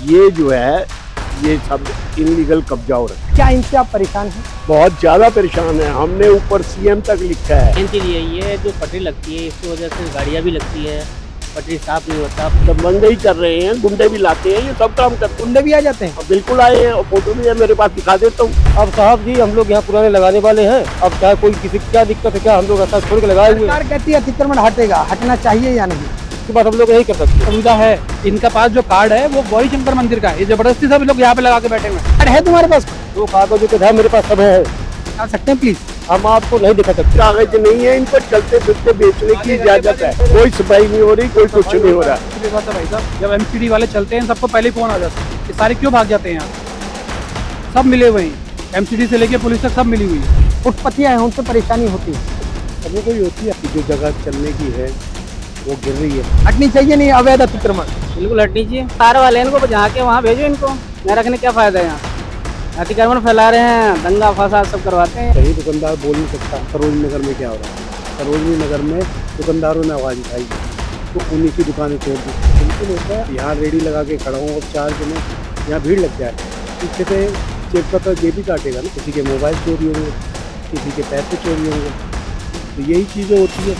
ये जो है ये सब इनलीगल कब्जा हो रहा है। क्या इनसे आप परेशान हैं? बहुत ज्यादा परेशान है, हमने ऊपर सीएम तक लिखा है। इनके लिए ये जो पटरी लगती है इसकी वजह से गाड़ियाँ भी लगती है, पटरी साफ नहीं होता। सब मंगे ही कर रहे हैं, गुंडे भी लाते हैं, ये सब काम करते हैं। गुंडे भी आ जाते हैं? अब बिल्कुल आए हैं और फोटो भी है मेरे पास, दिखा देता हूँ। अब साहब जी हम लोग यहाँ पुराने लगाने वाले हैं, अब चाहे कोई किसी क्या दिक्कत है, क्या हम लोग ऐसा छोड़ के लगाए हुए हैं। सरकार कहती है अतिक्रमण हटेगा, हटना चाहिए या नहीं? इसके बाद हम लोग यही कर सकते हैं। सुविधा है, इनका पास जो कार्ड है वो गौरी शंकर मंदिर का है, ये जबरदस्ती सब लोग यहाँ पे लगा के बैठे हुए हैं। कार्ड है तुम्हारे पास? जो कागजों के था मेरे पास सब है, आ सकते हैं प्लीज? हम आपको नहीं दिखा सकते। कागज नहीं है, इन पर चलते फिरते बेचने की इजाजत है। कोई सफाई नहीं हो रही, कोई कुछ नहीं हो रहा। ये बात है भाई साहब, जब एमसीडी वाले चलते हैं सबको पहले ही फोन आ जाता है, ये सारे क्यों भाग जाते हैं यहाँ? सब मिले हुए हैं, एमसीडी से लेके पुलिस तक सब मिली हुई है। फुटपथियां हैं, उनसे परेशानी होती है। सभी को ही होती है कि जो जगह चलने की है वो गिर रही है। हटनी चाहिए नहीं अवैध अतिक्रमण? बिल्कुल हटनी चाहिए। कार वाले इनको जहाँ के वहाँ भेजो, इनको यहाँ रखने क्या फायदा है? यहाँ अतिक्रमण फैला रहे हैं, दंगा फसाद सब करवाते हैं। कहीं दुकानदार बोल नहीं सकता। सरोजनी नगर में क्या हो रहा है? सरोजनी नगर में दुकानदारों ने आवाज़ उठाई तो उन्हीं की दुकानें तोड़ दी। बिल्कुल होता है, यहाँ रेडी लगा के खड़ा हूँ और 4 जने यहाँ भीड़ लग जाए, पीछे से चेक का तो जेब भी काटेगा ना। किसी के मोबाइल चोरी होंगे, किसी के पैसे चोरी होंगे, तो यही चीज़ें होती है।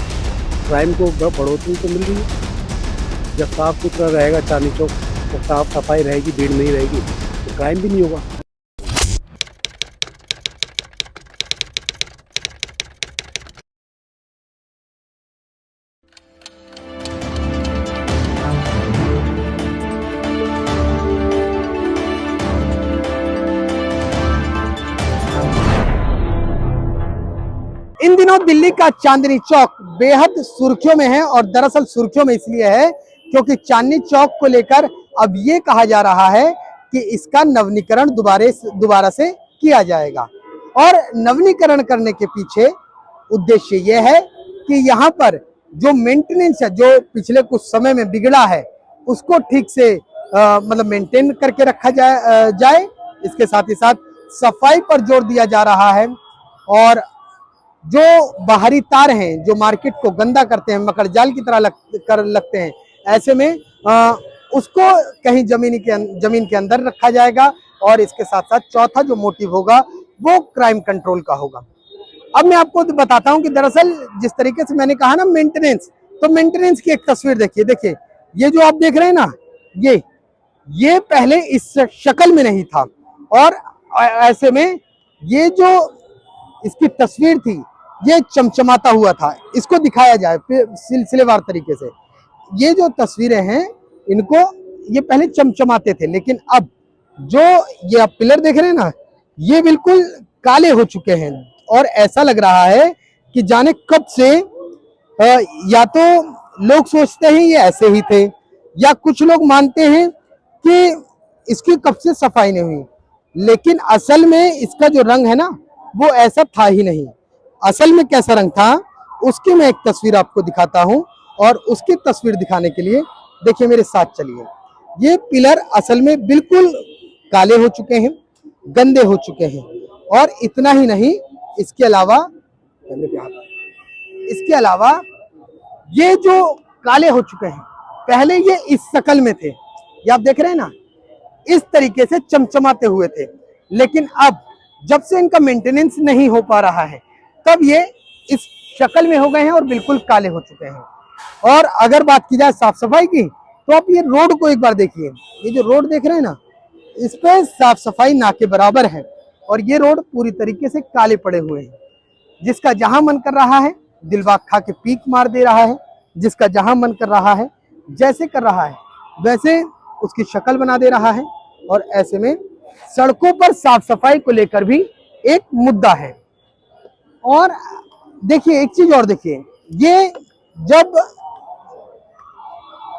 क्राइम को बढ़ोतरी तो मिल रही है। जब साफ सुथरा रहेगा चांदनी चौक, तो साफ सफाई रहेगी, भीड़ नहीं रहेगी, तो क्राइम भी नहीं होगा। इन दिनों दिल्ली का चांदनी चौक बेहद सुर्खियों में है, और दरअसल सुर्खियों में इसलिए है क्योंकि चांदनी चौक को लेकर अब ये कहा जा रहा है कि इसका नवीनीकरण दोबारा से किया जाएगा। और नवीनीकरण करने के पीछे उद्देश्य ये है कि यहाँ पर जो मेंटेनेंस है, जो पिछले कुछ समय में बिगड़ा है, उसको ठीक से मतलब मेंटेन करके रखा जाए। इसके साथ ही साथ सफाई पर जोर दिया जा रहा है, और जो बाहरी तार हैं जो मार्केट को गंदा करते हैं, मकड़ जाल की तरह लगते हैं, ऐसे में उसको कहीं जमीन के अंदर रखा जाएगा। और इसके साथ साथ चौथा जो मोटिव होगा वो क्राइम कंट्रोल का होगा। अब मैं आपको बताता हूं कि दरअसल जिस तरीके से मैंने कहा ना मेंटेनेंस, तो मेंटेनेंस की एक तस्वीर देखिए, ये जो आप देख रहे हैं ना, ये पहले इस शक्ल में नहीं था, और ऐसे में ये जो इसकी तस्वीर थी ये चमचमाता हुआ था। इसको दिखाया जाए सिलसिलेवार तरीके से। ये जो तस्वीरें हैं इनको ये पहले चमचमाते थे, लेकिन अब जो ये आप पिलर देख रहे हैं ना, ये बिल्कुल काले हो चुके हैं, और ऐसा लग रहा है कि जाने कब से या तो लोग सोचते हैं ये ऐसे ही थे, या कुछ लोग मानते हैं कि इसकी कब से सफाई नहीं हुई। लेकिन असल में इसका जो रंग है ना वो ऐसा था ही नहीं। असल में कैसा रंग था उसकी मैं एक तस्वीर आपको दिखाता हूं, और उसकी तस्वीर दिखाने के लिए देखिए मेरे साथ चलिए। ये पिलर असल में बिल्कुल काले हो चुके हैं, गंदे हो चुके हैं, और इतना ही नहीं, इसके अलावा ये जो काले हो चुके हैं, पहले ये इस शक्ल में थे, ये आप देख रहे हैं ना, इस तरीके से चमचमाते हुए थे। लेकिन अब जब से इनका मेंटेनेंस नहीं हो पा रहा है, तब ये इस शक्ल में हो गए हैं और बिल्कुल काले हो चुके हैं। और अगर बात की जाए साफ सफाई की, तो आप ये रोड को एक बार देखिए। ये जो रोड देख रहे हैं ना, इस पे साफ सफाई ना के बराबर है, और ये रोड पूरी तरीके से काले पड़े हुए हैं। जिसका जहां मन कर रहा है दिलवा खा के पीक मार दे रहा है, जिसका जहां मन कर रहा है जैसे कर रहा है वैसे उसकी शक्ल बना दे रहा है। और ऐसे में सड़कों पर साफ सफाई को लेकर भी एक मुद्दा है। और देखिए एक चीज और देखिए, ये जब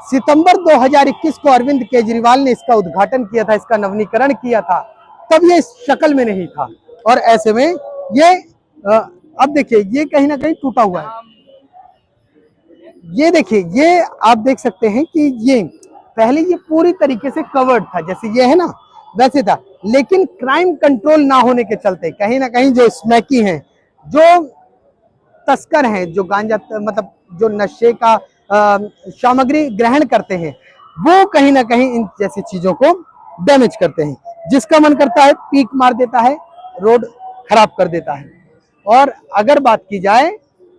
सितंबर 2021 को अरविंद केजरीवाल ने इसका उद्घाटन किया था, इसका नवीनीकरण किया था, तब ये इस शक्ल में नहीं था। और ऐसे में ये अब देखिए ये कहीं ना कहीं टूटा हुआ है। ये देखिए, ये आप देख सकते हैं कि ये पहले ये पूरी तरीके से कवर्ड था, जैसे ये है ना वैसे था। लेकिन क्राइम कंट्रोल ना होने के चलते कहीं ना कहीं जो स्मैकी हैं, जो तस्कर हैं, जो गांजा मतलब जो नशे का सामग्री ग्रहण करते हैं, वो कहीं ना कहीं इन जैसी चीजों को डैमेज करते हैं। जिसका मन करता है पीक मार देता है, रोड खराब कर देता है। और अगर बात की जाए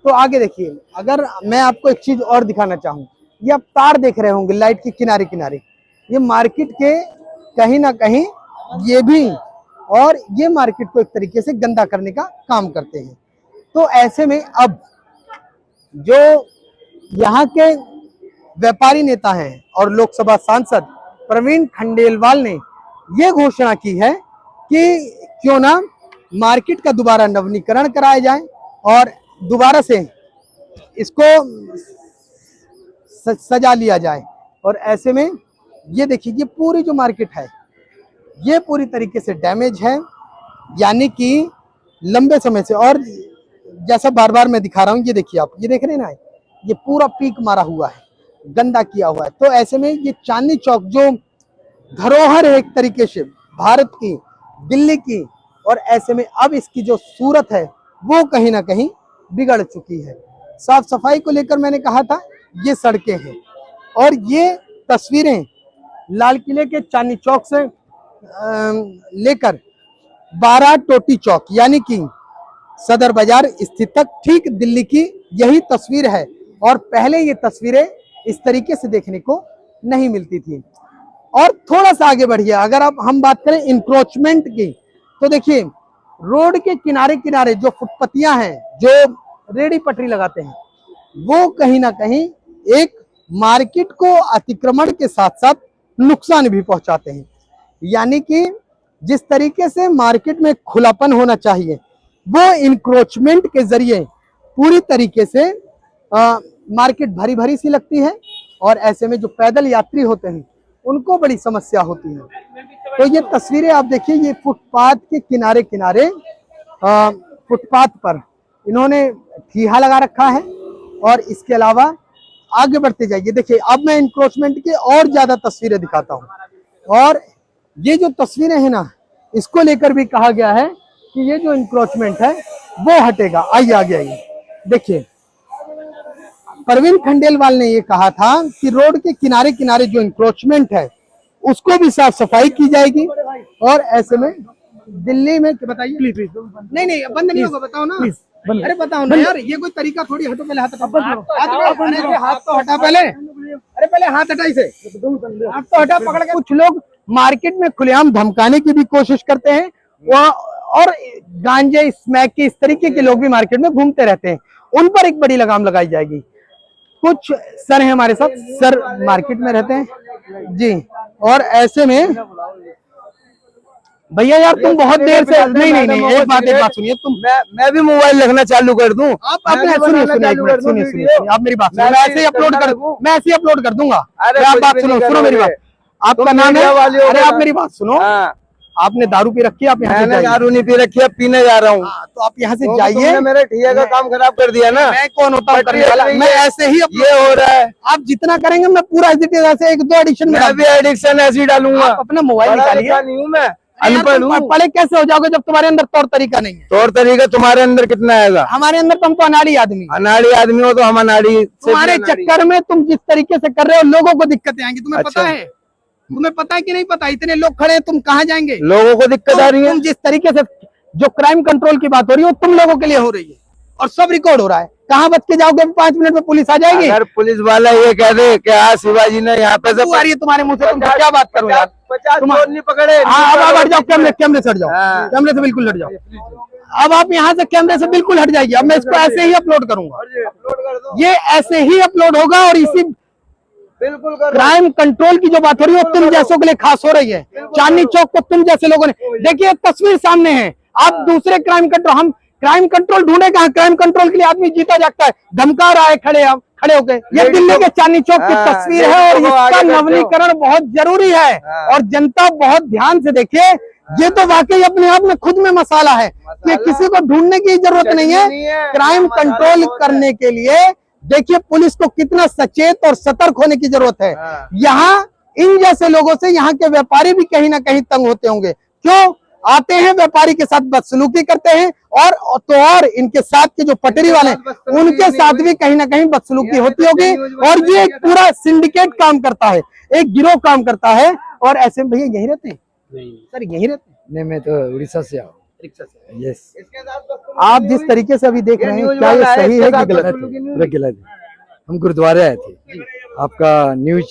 तो आगे देखिए, अगर मैं आपको एक चीज और दिखाना चाहूँ, ये आप तार देख रहे होंगे लाइट के किनारे किनारे, ये मार्केट के कहीं ना कहीं ये भी, और ये मार्केट को एक तरीके से गंदा करने का काम करते हैं। तो ऐसे में अब जो यहाँ के व्यापारी नेता हैं और लोकसभा सांसद प्रवीण खंडेलवाल ने ये घोषणा की है कि क्यों ना मार्केट का दोबारा नवीनीकरण कराया जाए और दोबारा से इसको सजा लिया जाए। और ऐसे में ये देखिए, ये पूरी जो मार्केट है ये पूरी तरीके से डैमेज है, यानी कि लंबे समय से। और जैसा बार बार मैं दिखा रहा हूँ, ये देखिए आप, ये देख रहे हैं ना, ये पूरा पीक मारा हुआ है, गंदा किया हुआ है। तो ऐसे में ये चांदनी चौक जो धरोहर है एक तरीके से भारत की, दिल्ली की, और ऐसे में अब इसकी जो सूरत है वो कहीं ना कहीं बिगड़ चुकी है। साफ सफाई को लेकर मैंने कहा था, ये सड़कें हैं। और ये तस्वीरें लाल किले के चांदनी चौक से लेकर 12 टोटी चौक यानी कि सदर बाजार स्थित तक ठीक दिल्ली की यही तस्वीर है। और पहले ये तस्वीरें इस तरीके से देखने को नहीं मिलती थी। और थोड़ा सा आगे बढ़िए, अगर अब हम बात करें इंक्रोचमेंट की, तो देखिए रोड के किनारे किनारे जो फुटपतियां हैं, जो रेडी पटरी लगाते हैं, वो कहीं ना कहीं एक मार्केट को अतिक्रमण के साथ साथ नुकसान भी पहुंचाते हैं। यानी कि जिस तरीके से मार्केट में खुलापन होना चाहिए, वो इंक्रोचमेंट के जरिए पूरी तरीके से मार्केट भरी भरी सी लगती है। और ऐसे में जो पैदल यात्री होते हैं उनको बड़ी समस्या होती है। तो ये तस्वीरें आप देखिए, ये फुटपाथ के किनारे किनारे, फुटपाथ पर इन्होंने ठीहा लगा रखा है। और इसके अलावा आगे बढ़ते जाइए, देखिए अब मैं इंक्रोचमेंट की और ज्यादा तस्वीरें दिखाता हूँ। और ये जो तस्वीरें हैं ना, इसको लेकर भी कहा गया है कि ये जो इंक्रोचमेंट है वो हटेगा। आइए आगे आइए, देखिए प्रवीण खंडेलवाल ने ये कहा था कि रोड के किनारे किनारे जो इंक्रोचमेंट है उसको भी साफ सफाई की जाएगी। और ऐसे में दिल्ली में, बताइए प्लीज, नहीं बंद नहीं होगा, बताओ ना, अरे बताओ ना यार, ये कोई तरीका थोड़ी। हटो पहले, हाथ हटा, हाथ तो हटा पहले, अरे पहले हाथ हटा इसे, हाथ तो हटा पकड़ के। कुछ लोग मार्केट में खुलेआम धमकाने की भी कोशिश करते हैं, और गांजे स्मैक के इस तरीके के लोग भी मार्केट में घूमते रहते हैं, उन पर एक बड़ी लगाम लगाई जाएगी। कुछ सर हैं हमारे साथ, सर मार्केट में रहते हैं जी। और ऐसे में भैया यार, तुम बहुत देर से, नहीं एक बात सुनिए, तुम, मैं भी मोबाइल रखना चालू कर दूं। आप अपने सुनिए, आप मेरी बात सुनो, मैं ऐसे ही अपलोड कर दूंगा। आप बात सुनो मेरी बात, आपका नाम है, अरे आप मेरी बात सुनो, आपने दारू पी रखी है, आप यहाँ से जाइए। दारू नहीं पी रखी है, पीने जा रहा हूँ। तो आप यहाँ से जाइए। मेरे ठिया का काम खराब कर दिया ना। मैं कौन होता हूँ करने वाला? मैं ऐसे ही, ये हो रहा है, आप जितना करेंगे मैं पूरा ऐसे 1-2 एडिक्शन में, मैं भी एडिक्शन ऐसे ही डालूंगा। अपना मोबाइल निकालिए। नहीं हूँ मैं, अनपढ़ हूँ। पढ़े कैसे हो जाओगे जब तुम्हारे अंदर तौर तरीका नहीं है? तौर तरीका तुम्हारे अंदर कितना आएगा? हमारे अंदर, तुम तो अनाड़ी आदमी, अनाड़ी आदमी हो तो हम अनाड़ी। तुम्हारे चक्कर में तुम जिस तरीके से कर रहे हो, लोगों को दिक्कतें आएंगी। तुम्हें पता है? तुम्हें पता है कि नहीं पता? इतने लोग खड़े हैं, तुम कहाँ जाएंगे? लोगों को दिक्कत आ रही है। तुम जिस तरीके से जो क्राइम कंट्रोल की बात हो रही है, वो तुम लोगों के लिए हो रही है, और सब रिकॉर्ड हो रहा है। कहाँ बच के जाओगे? 5 मिनट में पुलिस आ जाएगी। अगर पुलिस वाला ये कह दे कि हाँ शिवाजी ने यहाँ पे आ रही है तुम्हारे मुंह से, तुम क्या बात करो यार? 50 चोर नहीं पकड़े। हाँ, अब हट जाओ, कैमरे से हट जाओ, कैमरे से बिल्कुल हट जाओ। अब आप यहाँ से कैमरे से बिल्कुल हट जाइए। अब मैं इसको ऐसे ही अपलोड करूंगा, ये ऐसे ही अपलोड होगा। और इसी बिल्कुल क्राइम कंट्रोल की जो बात हो रही है, वो तुम जैसों के लिए खास हो रही है। चांदनी चौक को तुम जैसे लोगों ने, देखिए तस्वीर सामने है। आप दूसरे क्राइम कंट्रोल, हम क्राइम कंट्रोल ढूंढे कहाँ? क्राइम कंट्रोल के लिए आदमी जीता जागता है, धमका रहा है खड़े होके। ये दिल्ली के चांदनी चौक की तस्वीर है, और इसका नवीनीकरण बहुत जरूरी है। और जनता बहुत ध्यान से देखिए, ये तो वाकई अपने आप में खुद में मसाला है कि किसी को ढूंढने की जरूरत नहीं है। क्राइम कंट्रोल करने के लिए देखिए पुलिस को कितना सचेत और सतर्क होने की जरूरत है। यहाँ इन जैसे लोगों से यहाँ के व्यापारी भी कहीं ना कहीं तंग होते होंगे। क्यों? आते हैं, व्यापारी के साथ बदसलूकी करते हैं, और इनके साथ के जो पटरी वाले हैं उनके साथ भी कहीं ना कहीं बदसलूकी होती होगी, और ये एक पूरा सिंडिकेट काम करता है, एक गिरोह काम करता है। और ऐसे में भैया यही रहते हैं? सर यही रहते हैं? नहीं, मैं तो उड़ीसा से आऊँ। यस। आप जिस तरीके से अभी देख रहे हैं, क्या ये सही है कि गलत है? पूरा गलत है। हम गुरुद्वारे आए थे, आपका न्यूज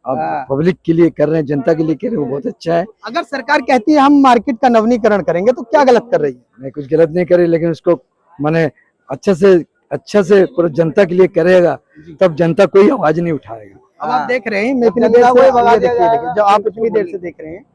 आप पब्लिक के लिए कर रहे हैं, जनता के लिए कर रहे हैं, वो बहुत अच्छा है। अगर सरकार कहती है हम मार्केट का नवीनीकरण करेंगे तो क्या गलत कर रही है? मैं कुछ गलत नहीं कर रही, लेकिन उसको माने अच्छा से पूरा जनता के लिए करेगा, तब जनता कोई आवाज नहीं उठाएगा। अब आप देख रहे हैं, मैं इतनी देर से ये देखिए, जो आप इतनी देर से देख रहे हैं,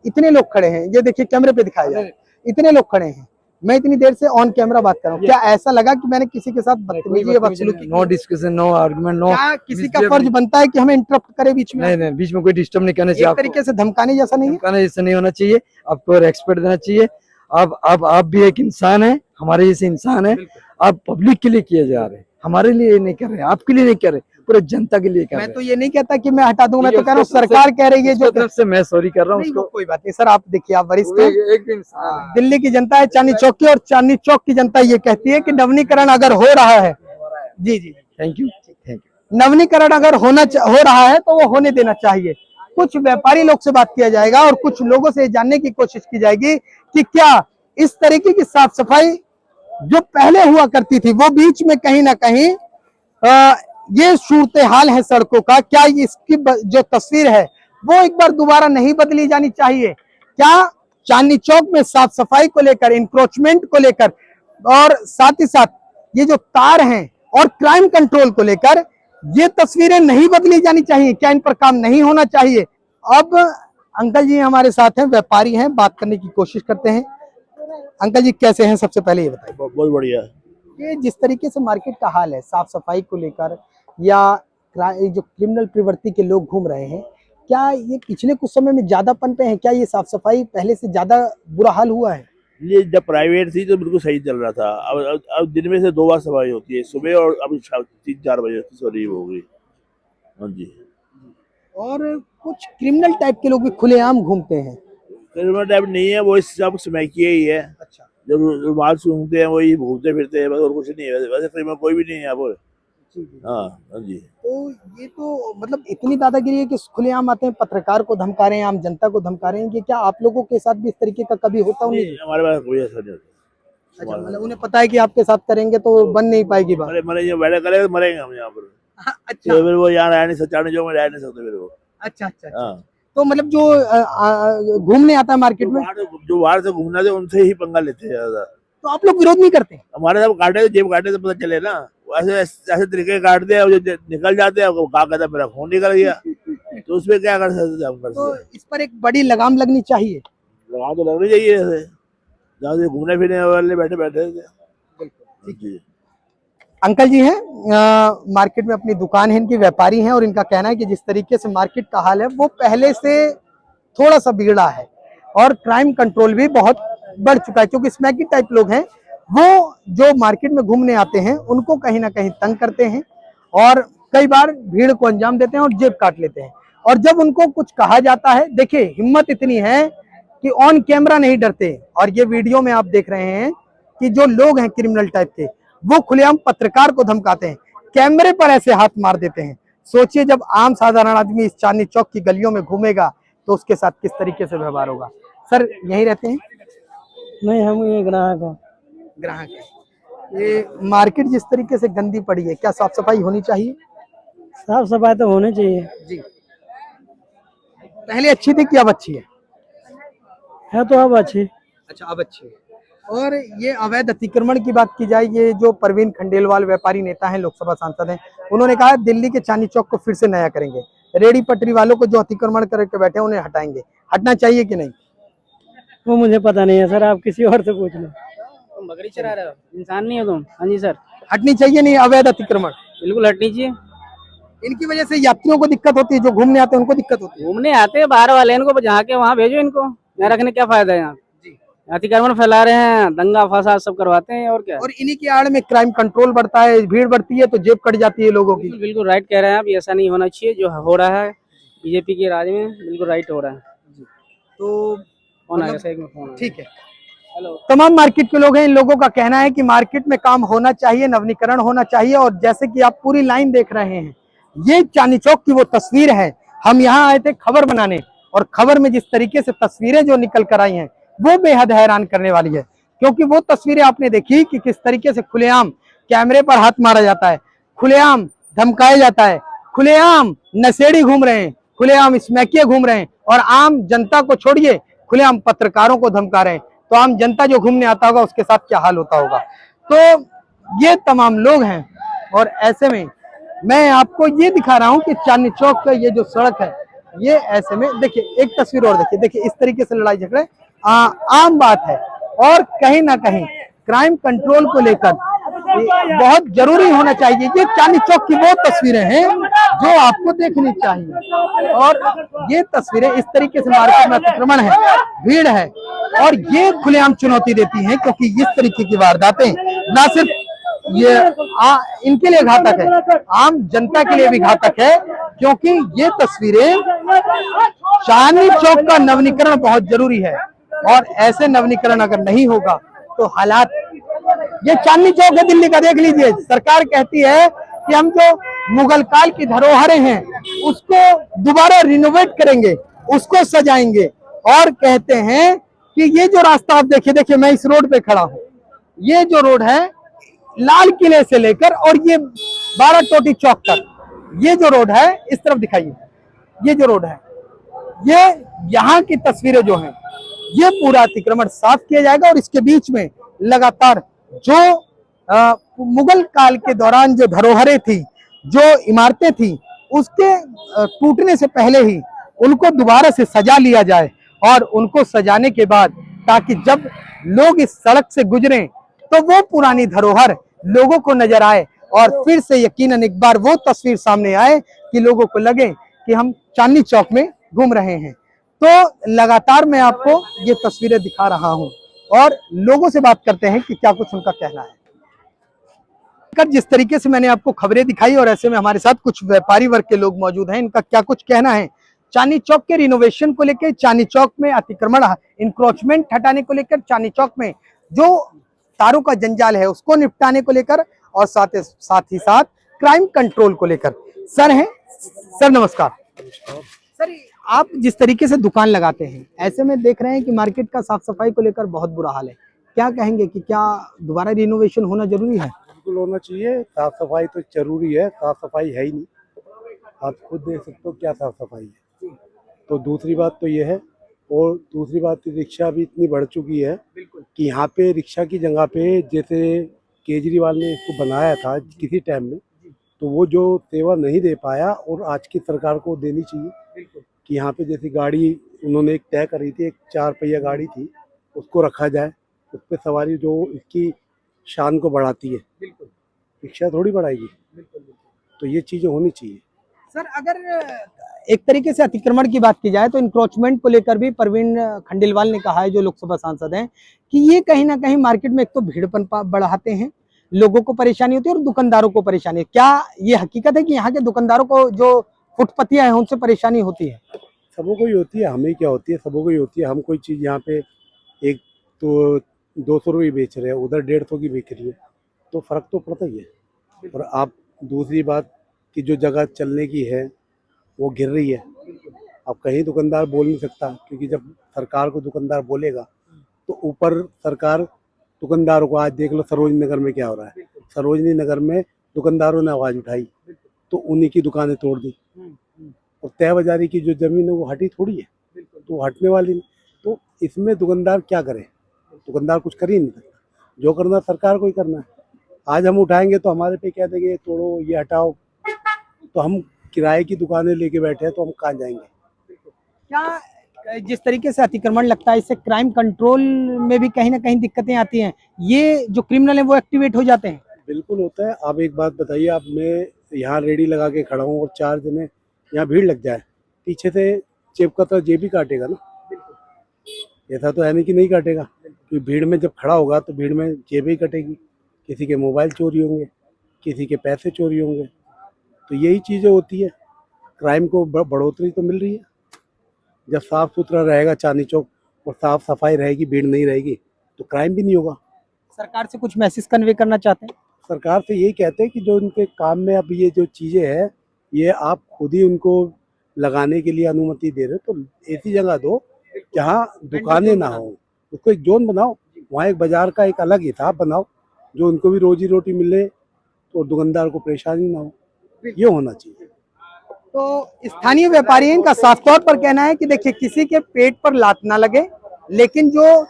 इतने लोग खड़े हैं, ये देखिए कैमरे पे दिखाया जाए, इतने लोग खड़े हैं, मैं इतनी देर से ऑन कैमरा बात कर रहा हूँ। क्या ऐसा लगा कि मैंने किसी के साथ बदतमीजी या बदसलूकी? No discussion, no argument, no. क्या किसी का फर्ज बनता है कि हमें इंटरप्ट करे बीच में? नहीं, बीच में कोई डिस्टर्ब नहीं करना चाहिए। एक तरीके से धमकाने जैसा नहीं है? धमकाने जैसा नहीं होना चाहिए, आपको रेस्पेक्ट देना चाहिए। आप भी एक इंसान है, हमारे जैसे इंसान है। आप पब्लिक के लिए किए जा रहे हैं, हमारे लिए नहीं कर रहे, आपके लिए नहीं कर रहे, पूरे जनता के लिए कर रहे हैं। मैं तो ये नहीं कहता कि मैं हटा दूंगा, मैं तो कह रहा हूँ सरकार कह रही है जो तरफ से मैं सॉरी कर रहा हूँ उसको। कोई बात नहीं सर, आप देखिए, आप वरिष्ठ हैं, एक इंसान है। दिल्ली की जनता है चांदनी चौक की, और चांदनी चौक की जनता ये कहती है कि नवीनीकरण अगर हो रहा है, जी, थैंक यू। नवीनीकरण अगर हो रहा है तो वो होने देना चाहिए। कुछ व्यापारी लोग से बात किया जाएगा और कुछ लोगों से जानने की कोशिश की जाएगी कि क्या इस तरीके की साफ सफाई जो पहले हुआ करती थी, वो बीच में कहीं ना कहीं ये सूरत हाल है सड़कों का, क्या इसकी जो तस्वीर है वो एक बार दोबारा नहीं बदली जानी चाहिए? क्या चांदनी चौक में साफ सफाई को लेकर, इंक्रोचमेंट को लेकर, और साथ ही साथ ये जो तार हैं और क्राइम कंट्रोल को लेकर ये तस्वीरें नहीं बदली जानी चाहिए? क्या इन पर काम नहीं होना चाहिए? अब अंकल जी हमारे साथ हैं, व्यापारी हैं, बात करने की कोशिश करते हैं। अंकल जी कैसे हैं, सबसे पहले ये बताइए। बहुत बढ़िया। ये जिस तरीके से मार्केट का हाल है साफ सफाई को लेकर, या जो क्रिमिनल प्रवृत्ति के लोग घूम रहे हैं, क्या ये पिछले कुछ समय में ज्यादा पनपे हैं? क्या ये साफ सफाई पहले से ज्यादा बुरा हाल हुआ है? ये जब प्राइवेट थी तो बिल्कुल सही चल रहा था। अब दिन में से 2 बार सफाई होती है, सुबह और अब 3-4 बजे सॉरी हो गई। हाँ जी। और कुछ क्रिमिनल टाइप के लोग भी खुलेआम घूमते हैं। क्रिमिनल टाइप नहीं है, वो सब स्मैकिए ही है। अच्छा। जो रुमाल सूंघते हैं वही घूमते फिरते हैं, बस और कुछ नहीं है। वैसे क्रिमिनल कोई भी नहीं है यहाँ पर। हाँ जी। तो ये तो मतलब इतनी दादागिरी है कि खुलेआम आते हैं, पत्रकार को धमका रहे हैं, आम जनता को धमका रहे हैं। कि क्या आप लोगों के साथ भी इस तरीके का कभी होता नहीं, हमारे पास कोई ऐसा नहीं होता। अच्छा, मतलब उन्हें पता है कि आपके साथ करेंगे तो बन नहीं पाएगी बात। मरे बैठे करेंगे तो मरेंगे हम यहाँ पर। अच्छा, फिर वो यहाँ रह नहीं सकते, चांदनी चौक में रह नहीं सकते फिर वो। अच्छा। हाँ। तो मतलब जो घूमने आता है मार्केट में, जो बाहर से घूमना थे उनसे ही पंगा लेते हैं ज्यादा। तो आप लोग विरोध नहीं करते? हमारे सब काटे, जेब काटे तो पता चले ना। ऐसे तरीके काटते हैं, जो निकल जाते हैं, कहा कहता मेरा खून निकल गया, तो उसमें क्या कर सकते हम? तो इस पर एक बड़ी लगाम लगनी चाहिए। लगा तो लगनी चाहिए ऐसे, जहाँ से घूमने फिरने वाले बैठे बैठे थे। अंकल जी हैं, मार्केट में अपनी दुकान है, इनकी व्यापारी हैं, और इनका कहना है कि जिस तरीके से मार्केट का हाल है वो पहले से थोड़ा सा बिगड़ा है, और क्राइम कंट्रोल भी बहुत बढ़ चुका है, क्योंकि स्मैकी टाइप लोग हैं वो जो मार्केट में घूमने आते हैं उनको कहीं ना कहीं तंग करते हैं, और कई बार भीड़ को अंजाम देते हैं और जेब काट लेते हैं। और जब उनको कुछ कहा जाता है, देखिए हिम्मत इतनी है कि ऑन कैमरा नहीं डरते, और ये वीडियो में आप देख रहे हैं कि जो लोग हैं क्रिमिनल टाइप के, वो खुलेआम पत्रकार को धमकाते हैं, कैमरे पर ऐसे हाथ मार देते हैं। सोचिए जब आम साधारण आदमी इस चांदनी चौक की गलियों में घूमेगा तो उसके साथ किस तरीके से व्यवहार होगा। सर यहीं रहते हैं? नहीं, हम ये ग्राहक है। ये मार्केट जिस तरीके से गंदी पड़ी है, क्या साफ सफाई होनी चाहिए? साफ सफाई तो होनी चाहिए जी। पहले अच्छी थी कि अब अच्छी है? तो अब अच्छी। अच्छा, अब अच्छी है। और ये अवैध अतिक्रमण की बात की जाए, ये जो परवीन खंडेलवाल व्यापारी नेता हैं, लोकसभा सांसद हैं, उन्होंने कहा दिल्ली के चांदनी चौक को फिर से नया करेंगे, रेडी पटरी वालों को जो अतिक्रमण करके बैठे उन्हें हटाएंगे। हटना चाहिए कि नहीं? वो मुझे पता नहीं है सर, आप किसी और से पूछ लो। तुम बकरी चरा रहे हो, इंसान नहीं हो तुम। हाँ जी सर। हटनी चाहिए नहीं अवैध अतिक्रमण? बिल्कुल हटनी चाहिए। इनकी वजह से यात्रियों को दिक्कत होती है, जो घूमने आते हैं उनको दिक्कत होती है। घूमने आते हैं बाहर वाले, इनको जहाँ के वहाँ भेजो, इनको यहाँ रखने क्या फायदा है? यहाँ अतिक्रमण फैला रहे हैं, दंगा फसाद सब करवाते हैं, और क्या। और इन्हीं की आड़ में क्राइम कंट्रोल बढ़ता है, भीड़ बढ़ती है तो जेब कट जाती है लोगों की। बिल्कुल राइट कह रहे हैं आप, ऐसा नहीं होना चाहिए। जो हो रहा है बीजेपी के राज में, बिल्कुल राइट हो रहा है। तो फोन आ गया, मतलब- एक में फोन आ गया। ठीक है, हेलो। तमाम मार्केट के लोग हैं, इन लोगों का कहना है कि मार्केट में काम होना चाहिए, नवनीकरण होना चाहिए। और जैसे कि आप पूरी लाइन देख रहे हैं, ये चांदनी चौक की वो तस्वीर है। हम यहाँ आए थे खबर बनाने, और खबर में जिस तरीके से तस्वीरें जो निकल कर आई हैं वो बेहद हैरान करने वाली है। क्योंकि वो तस्वीरें आपने देखी कि किस तरीके से खुलेआम कैमरे पर हाथ मारा जाता है, खुलेआम धमकाया जाता है, खुलेआम नशेड़ी घूम रहे हैं, खुलेआम स्मैकिए घूम रहे हैं, और आम जनता को छोड़िए खुलेआम पत्रकारों को धमका रहे हैं। तो आम जनता जो घूमने आता होगा उसके साथ क्या हाल होता होगा। तो ये तमाम लोग हैं, और ऐसे में मैं आपको ये दिखा रहा हूं कि चांदनी चौक का ये जो सड़क है, ये ऐसे में देखिए, एक तस्वीर और देखिए, देखिए इस तरीके से लड़ाई झगड़े आम बात है। और कहीं ना कहीं क्राइम कंट्रोल को लेकर बहुत जरूरी होना चाहिए। ये चांदनी चौक की वो तस्वीरें हैं जो आपको देखनी चाहिए, और ये तस्वीरें इस तरीके से मार्केट में अतिक्रमण है, भीड़ है, और ये खुलेआम चुनौती देती हैं। क्योंकि इस तरीके की वारदातें ना सिर्फ ये इनके लिए घातक है, आम जनता के लिए भी घातक है। क्योंकि ये तस्वीरें, चांदनी चौक का नवनीकरण बहुत जरूरी है, और ऐसे नवनीकरण अगर नहीं होगा तो हालात, ये चांदनी चौक है दिल्ली का, देख लीजिए। सरकार कहती है कि हम जो मुगल काल की धरोहरें हैं उसको दोबारा रिनोवेट करेंगे, उसको सजाएंगे, और कहते हैं कि ये जो रास्ता आप देखिए, देखिए मैं इस रोड पे खड़ा हूं, ये जो रोड है लाल किले से लेकर और ये 12 टोटी चौक तक, ये जो रोड है, इस तरफ दिखाइए, ये जो रोड है, ये यहाँ की तस्वीरें जो हैं, ये पूरा अतिक्रमण साफ किया जाएगा। और इसके बीच में लगातार जो मुगल काल के दौरान जो धरोहरें थी, जो इमारतें थी, उसके टूटने से पहले ही उनको दोबारा से सजा लिया जाए, और उनको सजाने के बाद ताकि जब लोग इस सड़क से गुजरें तो वो पुरानी धरोहर लोगों को नजर आए, और फिर से यकीनन एक बार वो तस्वीर सामने आए कि लोगों को लगे कि हम चांदनी चौक में घूम रहे हैं। तो लगातार मैं आपको ये तस्वीरें दिखा रहा हूं, और लोगों से बात करते हैं कि क्या कुछ उनका कहना है। जिस तरीके से मैंने आपको खबरें दिखाई, और ऐसे में हमारे साथ कुछ व्यापारी वर्ग के लोग मौजूद हैं, इनका क्या कुछ कहना है चांदनी चौक के रिनोवेशन को लेकर, चांदनी चौक में अतिक्रमण इंक्रोचमेंट हटाने को लेकर, चांदनी चौक में जो तारों का जंजाल है उसको निपटाने को लेकर, और साथ ही साथ क्राइम कंट्रोल को लेकर। सर हैं, सर नमस्कार। सर, आप जिस तरीके से दुकान लगाते हैं, ऐसे में देख रहे हैं कि मार्केट का साफ सफाई को लेकर बहुत बुरा हाल है, क्या कहेंगे कि क्या दोबारा रिनोवेशन होना जरूरी है? बिल्कुल होना चाहिए, साफ सफाई तो जरूरी है, साफ सफाई है ही नहीं, आप खुद देख सकते हो क्या साफ सफाई है। तो दूसरी बात तो ये है, और दूसरी बात रिक्शा भी इतनी बढ़ चुकी है कि यहाँ पे रिक्शा की जगह पे, जैसे केजरीवाल ने इसको बनाया था किसी टाइम में, तो वो जो सेवा नहीं दे पाया, और आज की सरकार को देनी चाहिए कि यहाँ पे जैसी गाड़ी उन्होंने एक तय करी थी, एक 4 पहिया गाड़ी थी, उसको रखा जाए, उस पर सवारी जो इसकी शान को बढ़ाती है, रिक्शा थोड़ी बढ़ाएगी। तो ये चीज़ें होनी चाहिए। सर, अगर एक तरीके से अतिक्रमण की बात की जाए तो इंक्रोचमेंट को लेकर भी परवीन खंडेलवाल ने कहा है, जो लोकसभा सांसद हैं, कि ये कहीं ना कहीं मार्केट में एक तो भीड़पन बढ़ाते हैं, लोगों को परेशानी होती है और दुकानदारों को परेशानी है। क्या ये हकीकत है कि यहाँ के दुकानदारों को जो फुटपतियां हैं उनसे परेशानी होती है? सबों को ही होती है, हमें क्या होती है, सबों को ही होती है। हम कोई चीज़ यहाँ पे एक तो 200 रुपये बेच रहे हैं, उधर 150 की बिक रही है, तो फ़र्क तो पड़ता ही है। और आप दूसरी बात कि जो जगह चलने की है वो गिर रही है। अब कहीं दुकानदार बोल नहीं सकता, क्योंकि जब सरकार को दुकानदार बोलेगा तो ऊपर सरकार दुकानदारों को, आज देख लो सरोजनी नगर में क्या हो रहा है, सरोजनी नगर में दुकानदारों ने आवाज़ उठाई तो उन्हीं की दुकानें तोड़ दी, और तय बाजारी की जो ज़मीन है वो हटी थोड़ी है, तो वो हटने वाली नहीं। तो इसमें दुकानदार क्या करे? दुकानदार कुछ कर ही नहीं सकता, जो करना सरकार को ही करना है। आज हम उठाएंगे तो हमारे पे कह देंगे तोड़ो, ये हटाओ, तो हम किराए की दुकानें लेके बैठे हैं, तो हम कहाँ जाएंगे? क्या जिस तरीके से अतिक्रमण लगता है, इससे क्राइम कंट्रोल में भी कहीं ना कहीं दिक्कतें आती हैं, ये जो क्रिमिनल हैं वो एक्टिवेट हो जाते हैं? बिल्कुल होता है। आप एक बात बताइए, आप मैं यहाँ रेडी लगा के खड़ा हूँ और 4 जने यहाँ भीड़ लग जाए, पीछे से जेब का तो जेब ही काटेगा ना, ऐसा तो है नहीं कि नहीं काटेगा, क्योंकि भीड़ में जब खड़ा होगा तो भीड़ में जेब ही कटेगी, किसी के मोबाइल चोरी होंगे, किसी के पैसे चोरी होंगे, तो यही चीज़ें होती है। क्राइम को बढ़ोतरी तो मिल रही है। जब साफ़ सुथरा रहेगा चांदनी चौक, और साफ सफाई रहेगी, भीड़ नहीं रहेगी, तो क्राइम भी नहीं होगा। सरकार से कुछ मैसेज कन्वे करना चाहते हैं? सरकार से यही कहते हैं कि जो उनके काम में अब ये जो चीज़ें हैं, ये आप खुद ही उनको लगाने के लिए अनुमति दे रहे हो, तो ऐसी जगह दो जहाँ दुकानें ना हो, उसको एक जोन बनाओ, वहाँ एक बाजार का एक अलग हिसाब बनाओ, जो उनको भी रोजी रोटी मिले और दुकानदार को परेशानी ना हो, ये होना चाहिए। तो स्थानीय व्यापारियों का साफ तौर पर कहना है कि देखिए, किसी के पेट पर लात ना लगे, लेकिन जो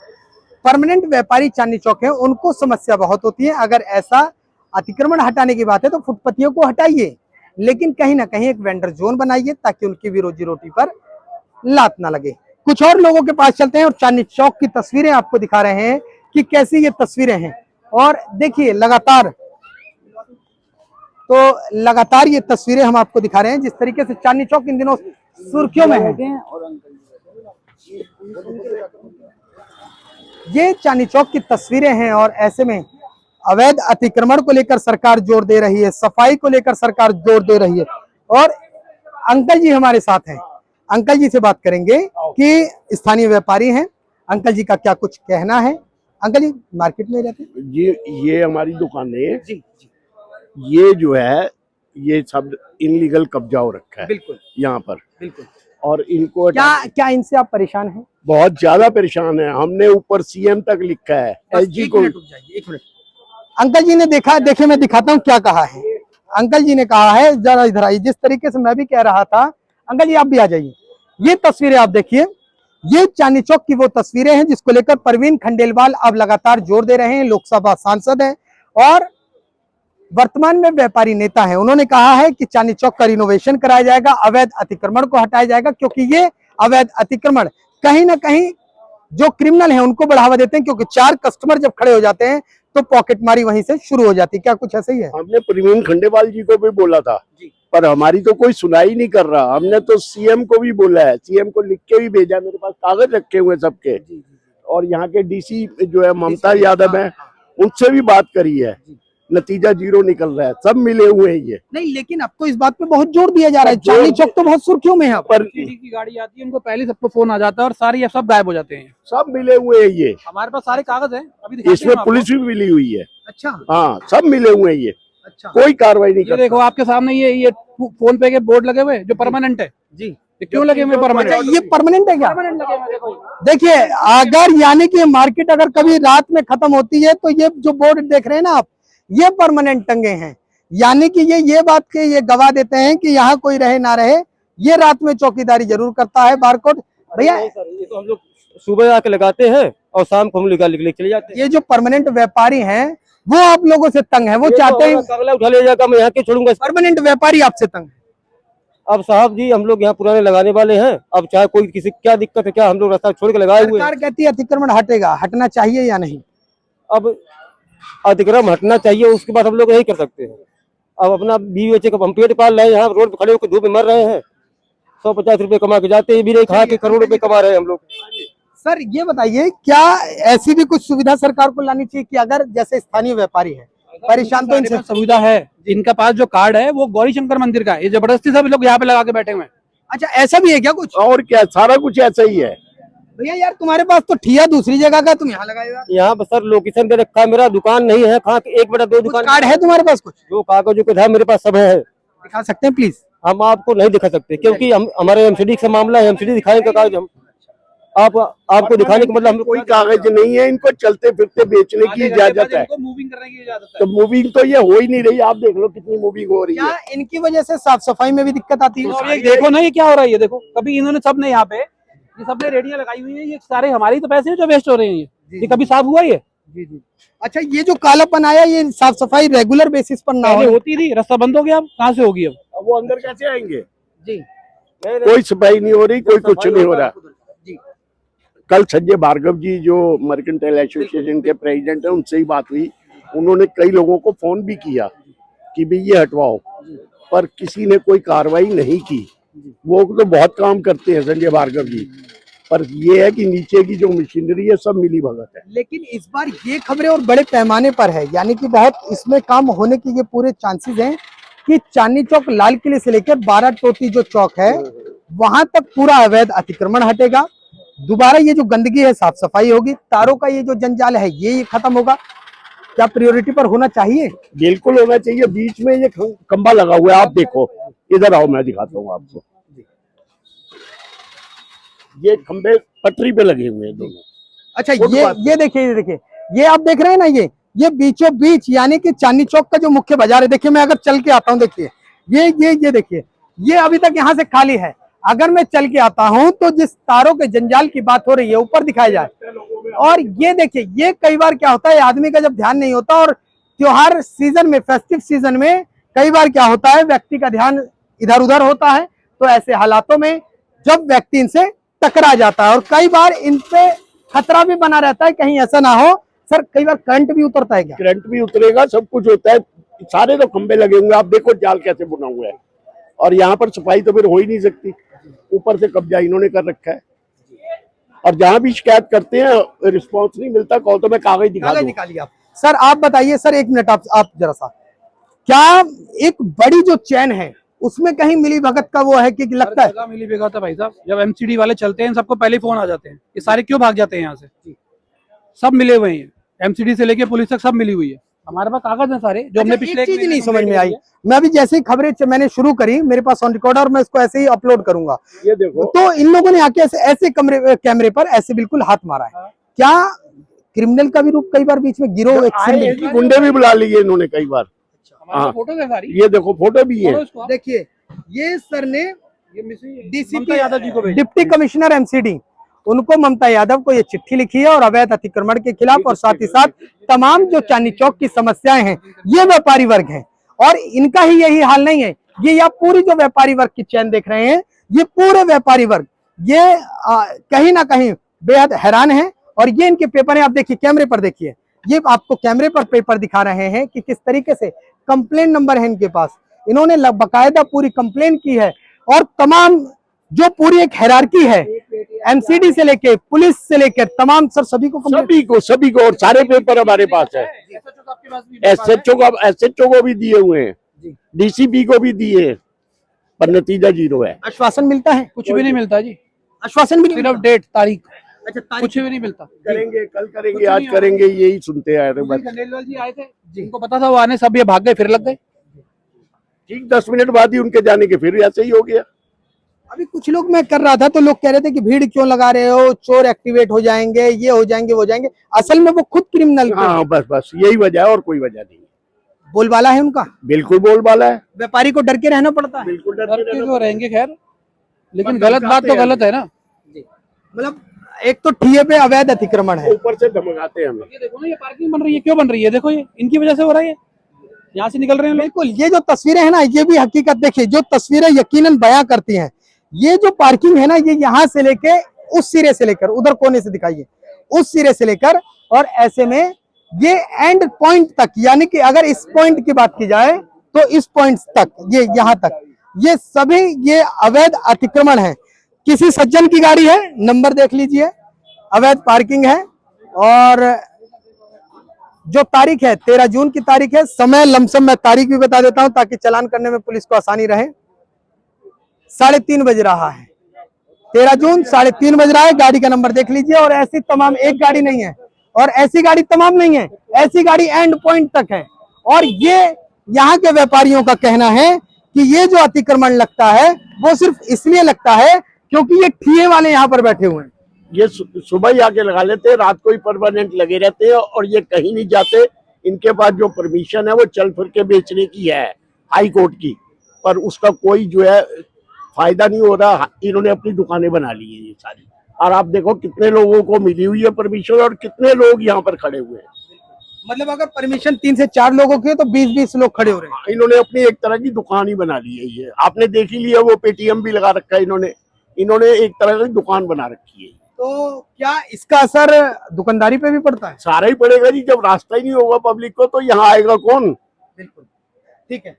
परमानेंट व्यापारी चांदनी चौक है उनको समस्या बहुत होती है। अगर ऐसा अतिक्रमण हटाने की बात है तो फुटपथियों को हटाइए, लेकिन कहीं ना कहीं एक वेंडर जोन बनाइए ताकि उनकी भी रोजी रोटी पर लात ना लगे। कुछ और लोगों के पास चलते हैं और चांदनी चौक की तस्वीरें आपको दिखा रहे हैं कि कैसी ये तस्वीरें हैं। और देखिए, लगातार ये तस्वीरें हम आपको दिखा रहे हैं, जिस तरीके से चांदनी चौक इन दिनों सुर्खियों में है। ये चांदनी चौक की तस्वीरें हैं और ऐसे में अवैध अतिक्रमण को लेकर सरकार जोर दे रही है, सफाई को लेकर सरकार जोर दे रही है। और अंकल जी हमारे साथ हैं, अंकल जी से बात करेंगे कि स्थानीय व्यापारी हैं, अंकल जी का क्या कुछ कहना है। अंकल जी मार्केट में रहते हैं जी? ये हमारी दुकान है जी। ये जो है ये सब इनलीगल कब्जा हो रखा है बिल्कुल यहाँ पर, बिल्कुल। और इनको क्या इनसे आप परेशान हैं? बहुत ज्यादा परेशान है। हमने ऊपर सीएम तक लिखा है, एसजी को। एक मिनट अंकल जी ने देखा, देखिए मैं दिखाता हूँ क्या कहा है। अंकल जी ने कहा है, जरा इधर आइए, जिस तरीके से मैं भी कह रहा था। अंकल जी आप भी आ जाइए। ये तस्वीरें आप देखिए, ये चांदनी चौक की वो तस्वीरें हैं जिसको लेकर परवीन खंडेलवाल अब लगातार जोर दे रहे हैं। लोकसभा सांसद हैं और वर्तमान में व्यापारी नेता हैं। उन्होंने कहा है कि चांदनी चौक का रिनोवेशन कराया जाएगा, अवैध अतिक्रमण को हटाया जाएगा, क्योंकि ये अवैध अतिक्रमण कहीं ना कहीं जो क्रिमिनल हैं उनको बढ़ावा देते हैं, क्योंकि 4 कस्टमर जब खड़े हो जाते हैं तो पॉकेटमारी वहीं से शुरू हो जाती है। क्या कुछ ऐसा ही है? हमने परवीन खंडेवाल जी को भी बोला था, पर हमारी तो कोई सुनाई नहीं कर रहा। हमने तो सीएम को भी बोला है, सीएम को लिख के भी भेजा, मेरे पास कागज रखे हुए सबके। और यहाँ के डीसी जो है ममता यादव है, उनसे भी बात करी है, नतीजा 0 निकल रहा है। सब मिले हुए हैं ये। नहीं, लेकिन अब तो इस बात पे बहुत जोर दिया जा रहा है। चांदनी चौक तो बहुत सुर्खियों में है। पर की गाड़ी आती है, उनको पहले सबको फोन आ जाता है और सारे ये सब गायब हो जाते हैं। सब मिले हुए हैं ये। हमारे पास सारे कागज हैं, अभी दिखाते हैं इसमें आपको। पुलिस भी मिली हुई है। अच्छा हाँ, सब मिले हुए हैं ये। अच्छा, कोई कार्रवाई नहीं ये करता। देखो आपके सामने ये फोन पे के बोर्ड लगे हुए जो परमानेंट है जी। ये क्यों लगे हुए परमानेंट? ये परमानेंट है क्या? परमानेंट लगे हुए देखो। देखिए, अगर यानी कि मार्केट अगर कभी रात में खत्म होती है तो ये जो बोर्ड देख रहे हैं ना आप, ये परमानेंट टंगे हैं। यानी कि ये बात के ये गवाह देते हैं कि यहाँ कोई रहे ना रहे, ये रात में चौकीदारी जरूर करता है। बारकोड भैया, ये तो हम लोग सुबह आके लगाते हैं और शाम को हम निकाल के चले जाते हैं। ये जो परमानेंट व्यापारी हैं वो आप लोगों से तंग है, वो चाहते हैं कागला उठा ले जाकर मैं यहाँ के छोड़ूंगा। परमानेंट व्यापारी आपसे तंग है। अब साहब जी, हम लोग यहाँ पुराने लगाने वाले हैं, अब चाहे कोई किसी क्या दिक्कत है, क्या हम लोग रास्ता छोड़ के लगाए हुए हैं। सरकार कहती है अतिक्रमण हटेगा, हटना चाहिए या नहीं? अब अतिक्रमण हटना चाहिए, उसके बाद हम लोग यही कर सकते हैं। अब अपना बीवी बच्चे का हम पेट पाल रहे हैं, यहाँ रोड पे खड़े होकर धूप में मर रहे हैं। 150 रुपए कमा के जाते हैं, भी नहीं खा के करोड़ रुपए कमा रहे हैं हम लोग। सर ये बताइए, क्या ऐसी भी कुछ सुविधा सरकार को लानी चाहिए कि अगर जैसे स्थानीय व्यापारी है परेशान, तो इनसे सुविधा है, इनका पास जो कार्ड है वो गौरी शंकर मंदिर का है, ये जबरदस्ती सब लोग यहाँ पे लगा के बैठे हुए हैं। अच्छा, ऐसा भी है क्या कुछ? और क्या, सारा कुछ ऐसा ही है। भैया यार, तुम्हारे पास तो ठिया दूसरी जगह का, तुम यहाँ लगाएगा। यहाँ पर सर लोकेशन दे रखा है, मेरा दुकान नहीं है। कहाँ 1/2 दुकान कार्ड है तुम्हारे पास? कुछ जो कागजों के था मेरे पास सब है। दिखा सकते हैं प्लीज? हम आपको नहीं दिखा सकते, क्योंकि हम हमारे एमसीडी का मामला है, एमसीडी दिखाएंगे कागज हम। आपको दिखाने का मतलब हम कोई कागज नहीं है, इनको चलते फिरते बेचने की इजाजत है। मूविंग करने की इजाजत है। तो मूविंग तो ये हो ही नहीं रही। आप देख लो कितनी मूविंग हो रही है। क्या इनकी वजह से साफ सफाई में भी दिक्कत आती और है? ये देखो ना, ये क्या हो रहा है, ये देखो। कभी इन्होंने सबने यहाँ पे ये सबने रेडियां लगाई हुई है, ये सारे हमारे तो पैसे हैं जो वेस्ट हो रहे हैं। ये कभी साफ हुआ ये? जी जी। अच्छा, ये जो कालापन आया, ये साफ सफाई रेगुलर बेसिस पर ना पहले हो? होती थी, रास्ता बंद हो गया, अब कहाँ से होगी? अब वो अंदर कैसे आएंगे? जी, कोई सफाई नहीं हो रही, कोई कुछ नहीं हो रहा। कल संजय भार्गव जी जो मर्केंटाइल एसोसिएशन के प्रेसिडेंट है, उनसे ही बात हुई। उन्होंने कई लोगों को फोन भी किया कि भाई ये हटवाओ, पर किसी ने कोई कार्रवाई नहीं की। वो तो बहुत काम करते हैं संजय भार्गव जी, पर ये है कि नीचे की जो मशीनरी है सब मिली भगत है। लेकिन इस बार ये खबरें और बड़े पैमाने पर है, यानी कि बहुत इसमें काम होने के ये पूरे चांसेस हैं कि चांदनी चौक लाल किले से लेकर 12 टोटी जो चौक है वहां तक पूरा अवैध अतिक्रमण हटेगा। दोबारा ये जो गंदगी है साफ सफाई होगी, तारों का ये जो जंजाल है ये खत्म होगा। क्या प्रायोरिटी पर होना चाहिए? बिल्कुल होना चाहिए। बीच में ये खंबा लगा हुआ है, आप देखो, इधर आओ मैं दिखाता हूँ आपको। ये खंबे पटरी पे लगे हुए हैं दोनों। अच्छा, ये देखिए, ये आप देख रहे हैं ना, ये बीचों बीच, यानी कि चांदनी चौक का जो मुख्य बाजार है, देखिए मैं अगर चल के आता हूँ, देखिए ये देखिए, ये अभी तक यहाँ से खाली है। अगर मैं चल के आता हूँ तो जिस तारों के जंजाल की बात हो रही है ऊपर दिखाया जाए, और ये देखिए, ये कई बार क्या होता है, आदमी का जब ध्यान नहीं होता, और त्योहार सीजन में, फेस्टिव सीजन में कई बार क्या होता है, व्यक्ति का ध्यान इधर उधर होता है। तो ऐसे हालातों में जब व्यक्ति इनसे टकरा जाता है, और कई बार इन पे खतरा भी बना रहता है, कहीं ऐसा ना हो। सर, कई बार करंट भी उतरता है क्या? करंट भी उतरेगा, सब कुछ होता है। सारे तो खंबे लगे होंगे, आप देखो जाल कैसे बुना हुआ है। और यहाँ पर सफाई तो फिर हो ही नहीं सकती, ऊपर से कब्जा इन्होंने कर रखा है। और जहाँ भी शिकायत करते हैं रिस्पांस नहीं मिलता। कॉल तो मैं कागज निकालिए आप। सर आप बताइए, सर 1 मिनट आप जरा सा, क्या एक बड़ी जो चैन है उसमें कहीं मिली भगत का वो है कि लगता है? मिली भगत है भाई साहब। जब एमसीडी वाले चलते हैं सबको पहले फोन आ जाते हैं, ये सारे क्यों भाग जाते हैं यहाँ से? सब मिले हुए हैं, एमसीडी से लेके पुलिस तक सब मिली हुई है। हमारे पास कागज है सारे जो हमने पिछले। एक चीज नहीं समझ में आई, मैं अभी जैसे ही खबरें मैंने शुरू करी, मेरे पास ऑन रिकॉर्डर, मैं इसको ऐसे ही अपलोड करूंगा। ये देखो, तो इन लोगों ने आके ऐसे कैमरे पर ऐसे बिल्कुल हाथ मारा है। क्या क्रिमिनल का भी रूप कई बार बीच में गिरोह गुंडे भी बुला लिए इन्होंने कई बार। हमारे फोटो है सारी, ये देखो फोटो भी है। देखिए, ये सर ने ममता यादव जी को भेजा। डिप्टी कमिश्नर एमसीडी, उनको ममता यादव को ये चिट्ठी लिखी है, और अवैध अतिक्रमण के खिलाफ, और साथ ही साथ तमाम जो चांदनी चौक की समस्याएं हैं, ये व्यापारी वर्ग हैं, और इनका ही यही हाल नहीं है। ये आप पूरी जो व्यापारी वर्ग की चैन देख रहे हैं, ये पूरे व्यापारी वर्ग ये कहीं ना कहीं बेहद हैरान है। और ये इनके पेपर है, आप देखिए कैमरे पर, देखिए ये आपको कैमरे पर पेपर दिखा रहे हैं कि किस तरीके से कंप्लेन नंबर है इनके पास। इन्होंने बकायदा पूरी कंप्लेन की है, और तमाम जो पूरी एक हायरार्की है, एमसीडी से लेके पुलिस से लेकर तमाम, सर सभी को और सारे पेपर हमारे पास है। एसएचओ को भी दिए हुए हैं, डीसीपी को भी दिए हैं, पर नतीजा 0 है। आश्वासन मिलता है? कुछ भी नहीं मिलता जी, आश्वासन भी नहीं सिर्फ डेट तारीख। अच्छा, कुछ भी नहीं मिलता। करेंगे, कल करेंगे, आज करेंगे, यही सुनते आए थे। खंडेलवाल जी आए थे, जिनको पता था वो आने, सब ये भाग गए, फिर लग गए। ठीक 10 मिनट बाद ही उनके जाने के फिर ऐसे ही हो गया। अभी कुछ लोग, मैं कर रहा था तो लोग कह रहे थे कि भीड़ क्यों लगा रहे हो, चोर एक्टिवेट हो जाएंगे, ये हो जाएंगे, वो हो जाएंगे। असल में वो खुद क्रिमिनल। हाँ, बस यही वजह है, और कोई वजह नहीं। बोलबाला है उनका, बिल्कुल बोलबाला है। व्यापारी को डर के रहना पड़ता है। बिल्कुल डर के तो रहेंगे, खैर, लेकिन गलत बात तो गलत है ना। मतलब एक तो ठिये पे अवैध अतिक्रमण है, ऊपर से धमकाते हैं हमें। ये देखो ना, ये पार्किंग बन रही है, क्यों बन रही है? देखो, ये इनकी वजह से हो रहा है, यहाँ से निकल रहे हैं लोग। बिल्कुल। ये जो तस्वीरें हैं ना, ये भी हकीकत, देखिए जो तस्वीरें यकीनन बयां करती हैं। ये जो पार्किंग है ना, ये यहाँ से लेके उस सिरे से लेकर, उधर कोने से दिखाइए, उस सिरे से लेकर, और ऐसे में ये एंड पॉइंट तक, यानी कि अगर इस पॉइंट की बात की जाए तो इस पॉइंट तक, ये यहाँ तक, ये सभी ये अवैध अतिक्रमण है। किसी सज्जन की गाड़ी है, नंबर देख लीजिए, अवैध पार्किंग है। और जो तारीख है 13 जून की तारीख है। समय लमसम मैं तारीख भी बता देता हूं ताकि चालान करने में पुलिस को आसानी रहे। 3:30 बज रहा है, 13 जून 3:30 बज रहा है। गाड़ी का नंबर देख लीजिए। और ऐसी तमाम, एक गाड़ी नहीं है और ऐसी गाड़ी तमाम नहीं है, ऐसी गाड़ी एंड पॉइंट तक है। और ये यहाँ के व्यापारियों का कहना है कि ये जो अतिक्रमण लगता है वो सिर्फ इसलिए लगता है क्योंकि ये ठिये वाले यहाँ पर बैठे हुए हैं। ये सुबह ही आके लगा लेते हैं, रात को ही परमानेंट लगे रहते हैं और ये कहीं नहीं जाते। इनके पास जो परमिशन है वो चल फिर के बेचने की है, हाई कोर्ट की, पर उसका कोई जो है फायदा नहीं हो रहा। इन्होंने अपनी दुकानें बना ली है ये सारी। और आप देखो कितने लोगों को मिली हुई है परमिशन और कितने लोग यहाँ पर खड़े हुए हैं। मतलब अगर परमिशन 3 से 4 लोगों की है तो 20-20 लोग खड़े हो रहे हैं। इन्होंने अपनी एक तरह की दुकान ही बना ली है। ये आपने देख ही लिया, वो पेटीएम भी लगा रखा है इन्होंने एक तरह की दुकान बना रखी है। तो क्या इसका असर दुकानदारी पे भी पड़ता है? सारा ही पड़ेगा जी, जब रास्ता ही नहीं होगा पब्लिक को तो यहाँ आएगा कौन। बिल्कुल ठीक है।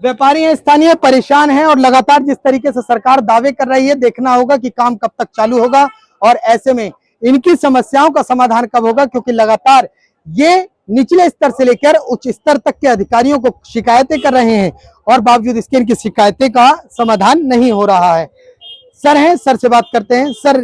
व्यापारी हैं, स्थानीय परेशान हैं और लगातार जिस तरीके से सरकार दावे कर रही है, देखना होगा कि काम कब तक चालू होगा और ऐसे में इनकी समस्याओं का समाधान कब होगा, क्योंकि लगातार ये निचले स्तर से लेकर उच्च स्तर तक के अधिकारियों को शिकायतें कर रहे हैं और बावजूद इसके इनकी शिकायतें का समाधान नहीं हो रहा है। सर हैं, सर से बात करते हैं। सर,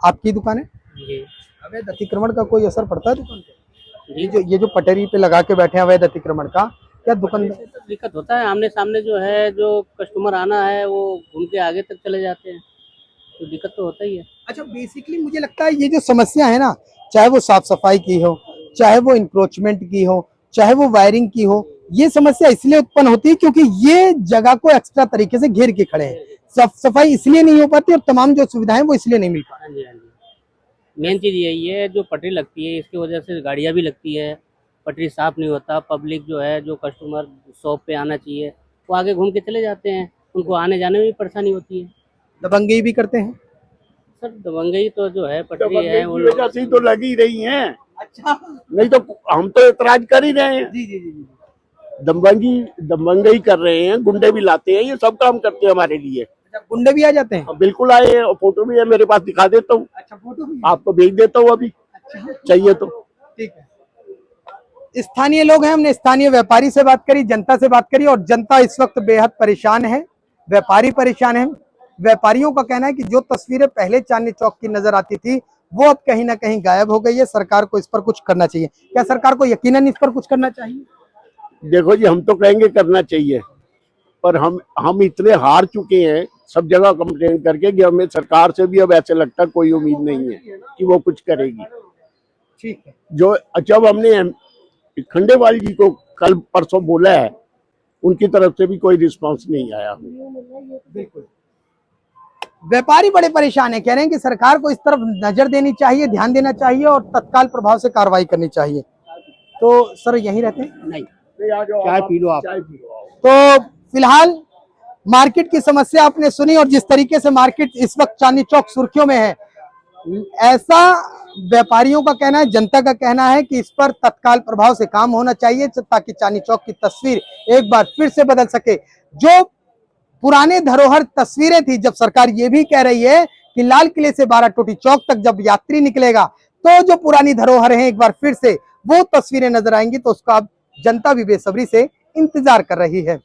आपकी दुकान है? जी अवैध अतिक्रमण का कोई असर पड़ता है दुकान पे? ये जो पटरी पे लगा के बैठे हैं अवैध अतिक्रमण का, क्या दुकान तो दिक्कत होता है, आमने सामने जो है, जो कस्टमर आना है वो घूम के आगे तक चले जाते हैं, तो दिक्कत तो होता ही है। अच्छा, बेसिकली मुझे लगता है ये जो समस्या है ना, चाहे वो साफ सफाई की हो, चाहे वो इंक्रोचमेंट की हो, चाहे वो वायरिंग की हो, ये समस्या इसलिए उत्पन्न होती है क्योंकि ये जगह को एक्स्ट्रा तरीके से घेर के खड़े हैं। साफ सफाई इसलिए नहीं हो पाती और तमाम जो सुविधाएं वो इसलिए नहीं मिल पाती। हाँ जी, हाँ जी। मेन चीज़ यही है, जो पटरी लगती है इसकी वजह से गाड़ियाँ भी लगती है, पटरी साफ नहीं होता, पब्लिक जो है, जो कस्टमर शॉप पे आना चाहिए वो आगे घूम के चले जाते हैं, उनको आने जाने में भी परेशानी होती है। दबंगई भी करते हैं। सर दबंगई तो जो है पटरी दबंगई है की वो वजह से ही तो लगी रही हैं, अच्छा, नहीं तो हम तो एतराज कर ही रहे हैं। जी जी जी जी। दबंगई कर रहे हैं, गुंडे भी लाते हैं, ये सब काम करते हैं हमारे लिए। अच्छा, गुंडे भी आ जाते हैं? अब बिल्कुल आए हैं और फोटो भी है मेरे पास, दिखा देता हूँ, अच्छा, फोटो भी? आपको भेज देता हूँ अभी, अच्छा, चाहिए तो। ठीक है। स्थानीय लोग हैं, हमने स्थानीय व्यापारी से बात करी, जनता से बात करी, और जनता इस वक्त बेहद परेशान है, व्यापारी परेशान है। व्यापारियों का कहना है कि जो तस्वीरें पहले चांदनी चौक की नजर आती थी वो अब कहीं ना कहीं गायब हो गई है। सरकार को इस पर कुछ करना चाहिए। क्या सरकार को यकीनन इस पर कुछ करना चाहिए? देखो जी, हम तो कहेंगे करना चाहिए, पर हम इतने हार चुके हैं सब जगह कंप्लेन करके कि हमें सरकार से भी अब ऐसे लगता है कोई उम्मीद नहीं है कि वो कुछ करेगी। ठीक है। जो जब हमने खंडेवाल जी को कल परसों बोला है, उनकी तरफ से भी कोई रिस्पांस नहीं आया। बिल्कुल, व्यापारी बड़े परेशान है, कह रहे हैं कि सरकार को इस तरफ नजर देनी चाहिए, ध्यान देना चाहिए और तत्काल प्रभाव से कार्रवाई करनी चाहिए। तो सर यहीं रहते हैं? नहीं, चाय पी लो आप। चाय पी लो आप। तो फिलहाल मार्केट की समस्या आपने सुनी, और जिस तरीके से मार्केट इस वक्त चांदनी चौक सुर्खियों में है, ऐसा व्यापारियों का कहना है, जनता का कहना है कि इस पर तत्काल प्रभाव से काम होना चाहिए ताकि चांदनी चौक की तस्वीर एक बार फिर से बदल सके। जो पुराने धरोहर तस्वीरें थी, जब सरकार ये भी कह रही है कि लाल किले से 12 टोटी चौक तक जब यात्री निकलेगा तो जो पुरानी धरोहर हैं एक बार फिर से वो तस्वीरें नजर आएंगी, तो उसका अब जनता भी बेसब्री से इंतजार कर रही है।